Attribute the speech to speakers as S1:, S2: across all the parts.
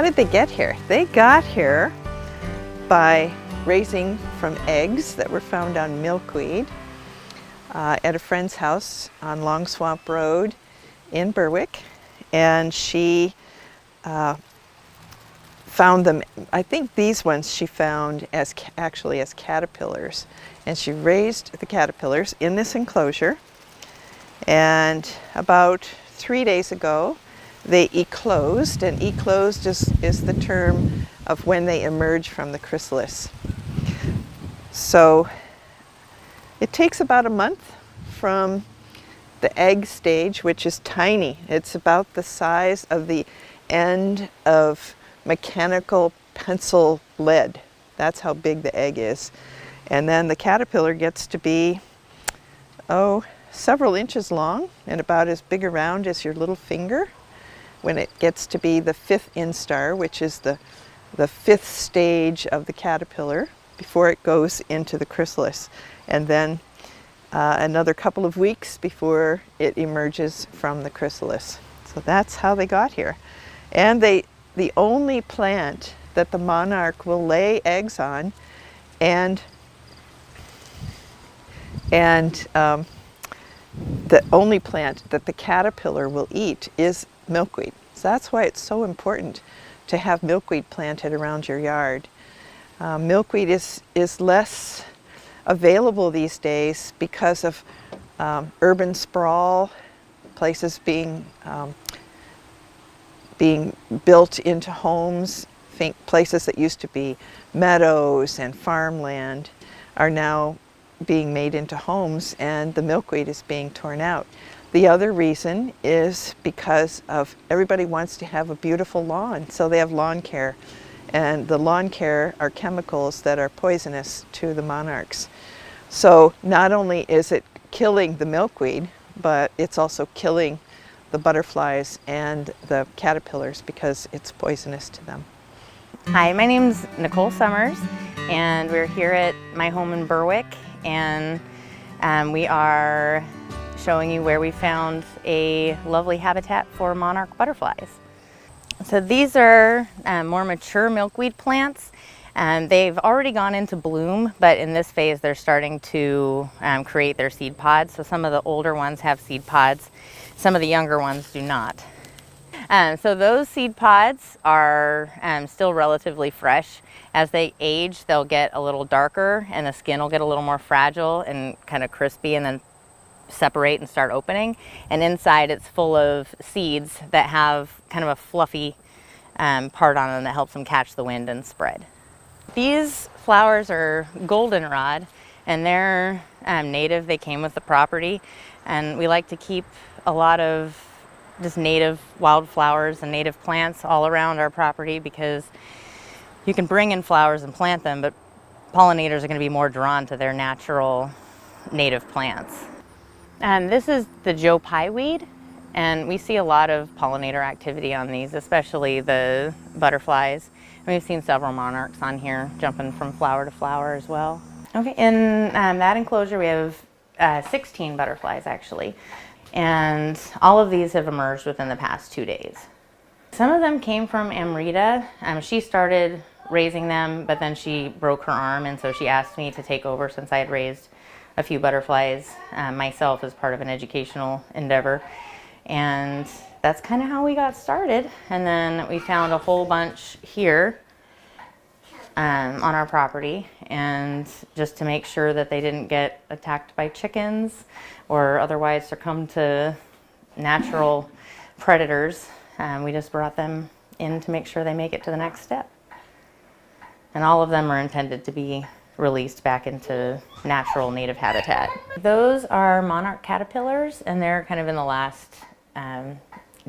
S1: did they get here? They got here by raising from eggs that were found on milkweed at a friend's house on Long Swamp Road in Berwick, and she found them. I think these ones she found as actually as caterpillars, and she raised the caterpillars in this enclosure, and about 3 days ago they eclosed, and eclosed is the term of when they emerge from the chrysalis. So it takes about a month from the egg stage, which is tiny. It's about the size of the end of mechanical pencil lead. That's how big the egg is. And then the caterpillar gets to be, several inches long and about as big around as your little finger when it gets to be the 5th instar, which is the 5th stage of the caterpillar before it goes into the chrysalis. And then another couple of weeks before it emerges from the chrysalis. So that's how they got here. And the only plant that the monarch will lay eggs on and the only plant that the caterpillar will eat is milkweed. So that's why it's so important to have milkweed planted around your yard. Milkweed is less available these days because of urban sprawl, places being built into homes. Think places that used to be meadows and farmland are now being made into homes, and the milkweed is being torn out. The other reason is because of everybody wants to have a beautiful lawn, so they have lawn care. And the lawn care are chemicals that are poisonous to the monarchs. So not only is it killing the milkweed, but it's also killing the butterflies and the caterpillars because it's poisonous to them.
S2: Hi, my name's Nicole Summers, and we're here at my home in Berwick, and we are showing you where we found a lovely habitat for monarch butterflies. So these are more mature milkweed plants. They've already gone into bloom, but in this phase they're starting to create their seed pods. So some of the older ones have seed pods, some of the younger ones do not. So those seed pods are still relatively fresh. As they age, they'll get a little darker and the skin will get a little more fragile and kind of crispy, and then separate and start opening. And inside it's full of seeds that have kind of a fluffy part on them that helps them catch the wind and spread. These flowers are goldenrod, and they're native. They came with the property, and we like to keep a lot of just native wildflowers and native plants all around our property, because you can bring in flowers and plant them, but pollinators are going to be more drawn to their natural native plants. This is the Joe Pye weed, and we see a lot of pollinator activity on these, especially the butterflies. And we've seen several monarchs on here jumping from flower to flower as well. Okay, in that enclosure we have 16 butterflies actually, and all of these have emerged within the past 2 days. Some of them came from Amrita. She started raising them, but then she broke her arm, and so she asked me to take over since I had raised a few butterflies myself as part of an educational endeavor. And that's kind of how we got started. And then we found a whole bunch here on our property, and just to make sure that they didn't get attacked by chickens or otherwise succumb to natural predators, we just brought them in to make sure they make it to the next step. And all of them are intended to be released back into natural native habitat. Those are monarch caterpillars, and they're kind of in the last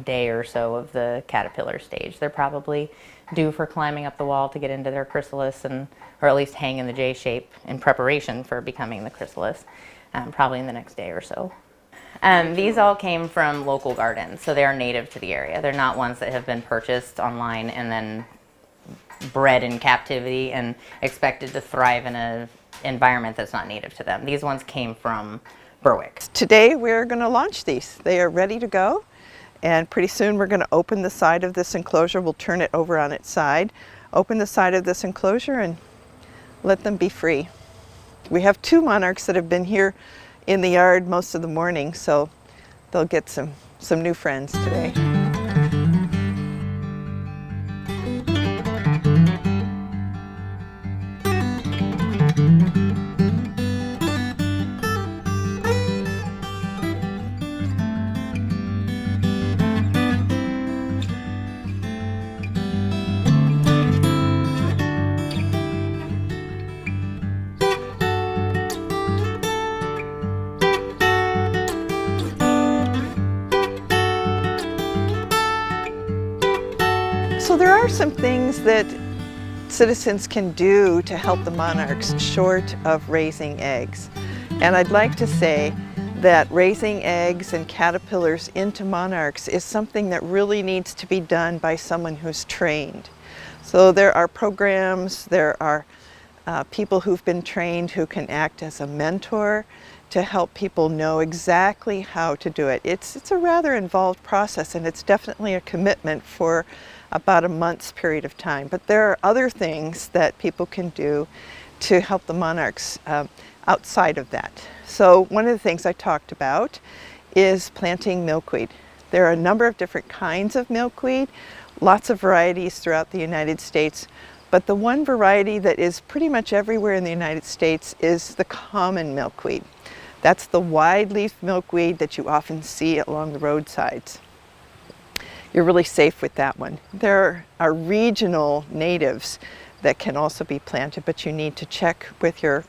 S2: day or so of the caterpillar stage. They're probably due for climbing up the wall to get into their chrysalis, or at least hang in the J shape in preparation for becoming the chrysalis, probably in the next day or so. These all came from local gardens, so they are native to the area. They're not ones that have been purchased online and then bred in captivity and expected to thrive in an environment that's not native to them. These ones came from Berwick.
S1: Today we're going to launch these. They are ready to go, And pretty soon we're going to open the side of this enclosure. We'll turn it over on its side, open the side of this enclosure, and let them be free. We have 2 monarchs that have been here in the yard most of the morning, so they'll get some new friends today. So there are some things that citizens can do to help the monarchs short of raising eggs. And I'd like to say that raising eggs and caterpillars into monarchs is something that really needs to be done by someone who's trained. So there are programs, there are people who've been trained who can act as a mentor to help people know exactly how to do it. It's a rather involved process, and it's definitely a commitment for about a month's period of time. But there are other things that people can do to help the monarchs outside of that. So one of the things I talked about is planting milkweed. There are a number of different kinds of milkweed, lots of varieties throughout the United States, but the one variety that is pretty much everywhere in the United States is the common milkweed. That's the wide leaf milkweed that you often see along the roadsides. You're really safe with that one. There are regional natives that can also be planted, but you need to check with your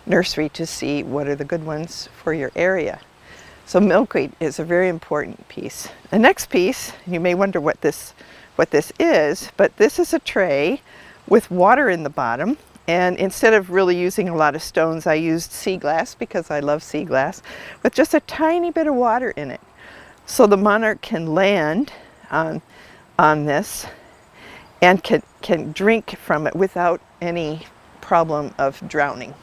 S1: nursery to see what are the good ones for your area. So milkweed is a very important piece. The next piece, you may wonder what this is, but this is a tray with water in the bottom. And instead of really using a lot of stones, I used sea glass because I love sea glass, with just a tiny bit of water in it. So the monarch can land on this and can drink from it without any problem of drowning.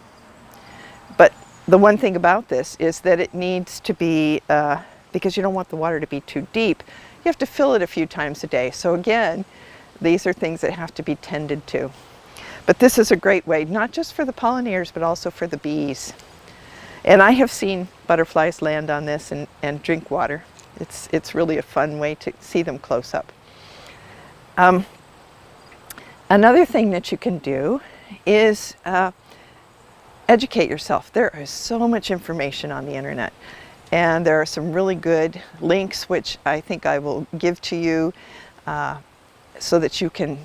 S1: But the one thing about this is that it needs to be, because you don't want the water to be too deep, you have to fill it a few times a day. So again, these are things that have to be tended to. But this is a great way, not just for the pollinators, but also for the bees. And I have seen butterflies land on this and drink water. It's really a fun way to see them close up. Another thing that you can do is educate yourself. There is so much information on the internet, and there are some really good links which I think I will give to you so that you can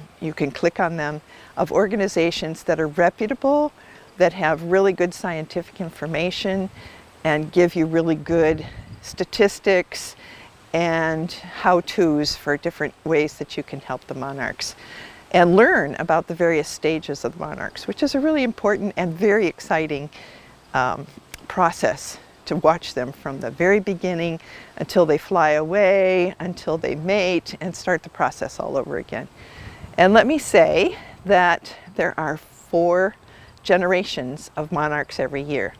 S1: click on them, of organizations that are reputable, that have really good scientific information and give you really good statistics and how-tos for different ways that you can help the monarchs, and learn about the various stages of the monarchs, which is a really important and very exciting process to watch them from the very beginning until they fly away, until they mate, and start the process all over again. And let me say that there are 4 generations of monarchs every year.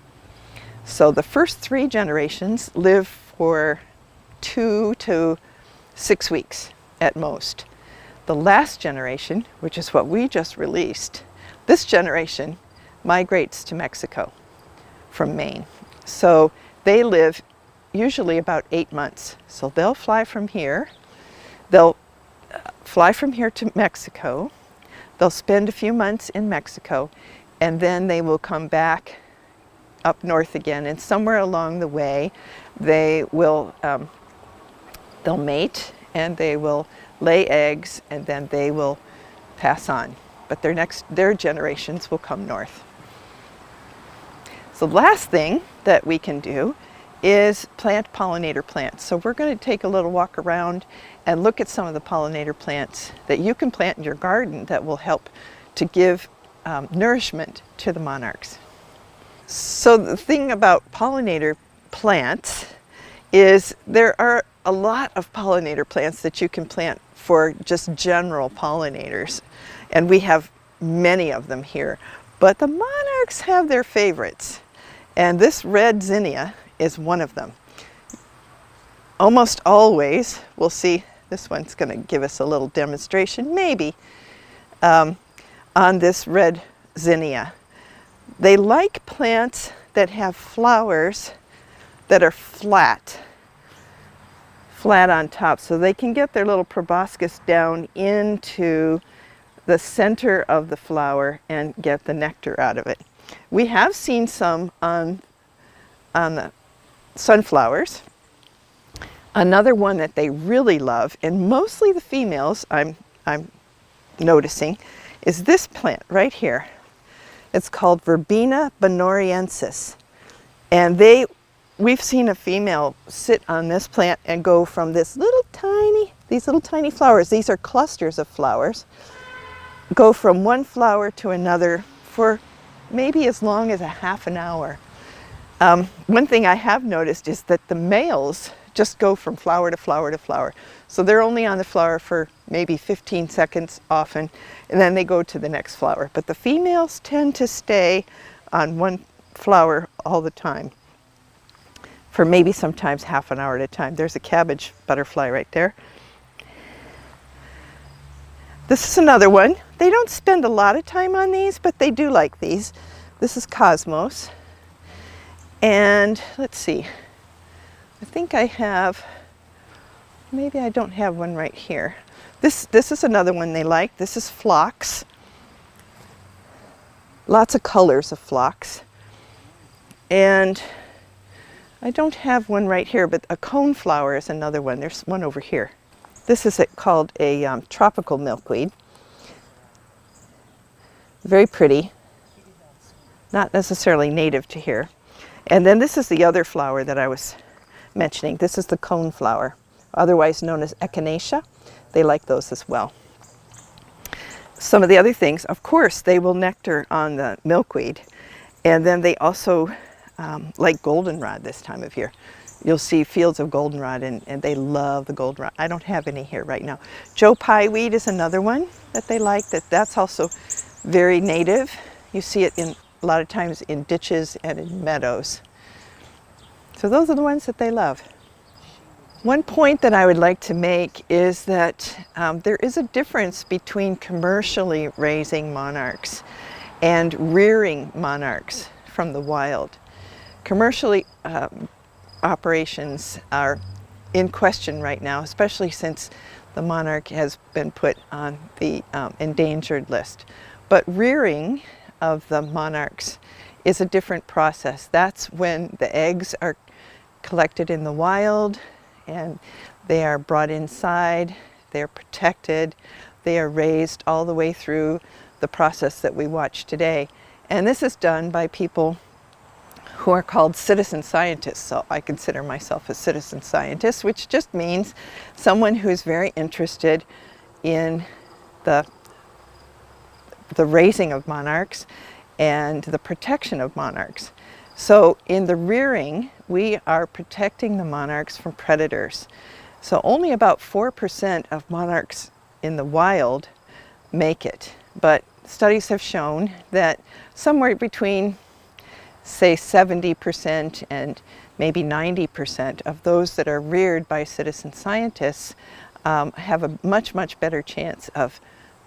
S1: So the first 3 generations live for 2 to 6 weeks at most. The last generation, which is what we just released, this generation migrates to Mexico from Maine. So they live usually about 8 months. So they'll fly from here. They'll fly from here to Mexico. They'll spend a few months in Mexico, and then they will come back up north again. And somewhere along the way, they will they'll mate, and they will lay eggs, and then they will pass on. But their generations will come north. So the last thing that we can do is plant pollinator plants. So we're going to take a little walk around and look at some of the pollinator plants that you can plant in your garden that will help to give nourishment to the monarchs. So the thing about pollinator plants is there are a lot of pollinator plants that you can plant for just general pollinators, and we have many of them here. But the monarchs have their favorites, and this red zinnia is one of them. almost always, we'll see, this one's going to give us a little demonstration, maybe, on this red zinnia. They like plants that have flowers that are flat on top, so they can get their little proboscis down into the center of the flower and get the nectar out of it. We have seen some on the sunflowers. Another one that they really love, and mostly the females I'm noticing, is this plant right here. It's called Verbena bonoriensis, and we've seen a female sit on this plant and go from these little tiny flowers, these are clusters of flowers, go from one flower to another for maybe as long as a half an hour. One thing I have noticed is that the males just go from flower to flower to flower. So they're only on the flower for maybe 15 seconds often, and then they go to the next flower. But the females tend to stay on one flower all the time, for maybe sometimes half an hour at a time. There's a cabbage butterfly right there. This is another one. They don't spend a lot of time on these, but they do like these. This is Cosmos. And let's see, I think I have, maybe I don't have one right here. This is another one they like. This is Phlox. Lots of colors of Phlox. And I don't have one right here, but a coneflower is another one. There's one over here. This is called a tropical milkweed. Very pretty. Not necessarily native to here. And then this is the other flower that I was mentioning. This is the coneflower, otherwise known as echinacea. They like those as well. Some of the other things, of course, they will nectar on the milkweed. And then they also like goldenrod this time of year. You'll see fields of goldenrod, and they love the goldenrod. I don't have any here right now. Joe Pye weed is another one that they like. That's also very native. You see it in a lot of times in ditches and in meadows. So those are the ones that they love. One point that I would like to make is that there is a difference between commercially raising monarchs and rearing monarchs from the wild. Commercially operations are in question right now, especially since the monarch has been put on the endangered list. But rearing of the monarchs is a different process. That's when the eggs are collected in the wild and they are brought inside, they're protected, they are raised all the way through the process that we watch today. And this is done by people who are called citizen scientists. So I consider myself a citizen scientist, which just means someone who is very interested in the raising of monarchs and the protection of monarchs. So in the rearing, we are protecting the monarchs from predators. So only about 4% of monarchs in the wild make it. But studies have shown that somewhere between, say, 70% and maybe 90% of those that are reared by citizen scientists have a much, much better chance of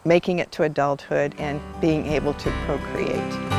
S1: making it to adulthood and being able to procreate.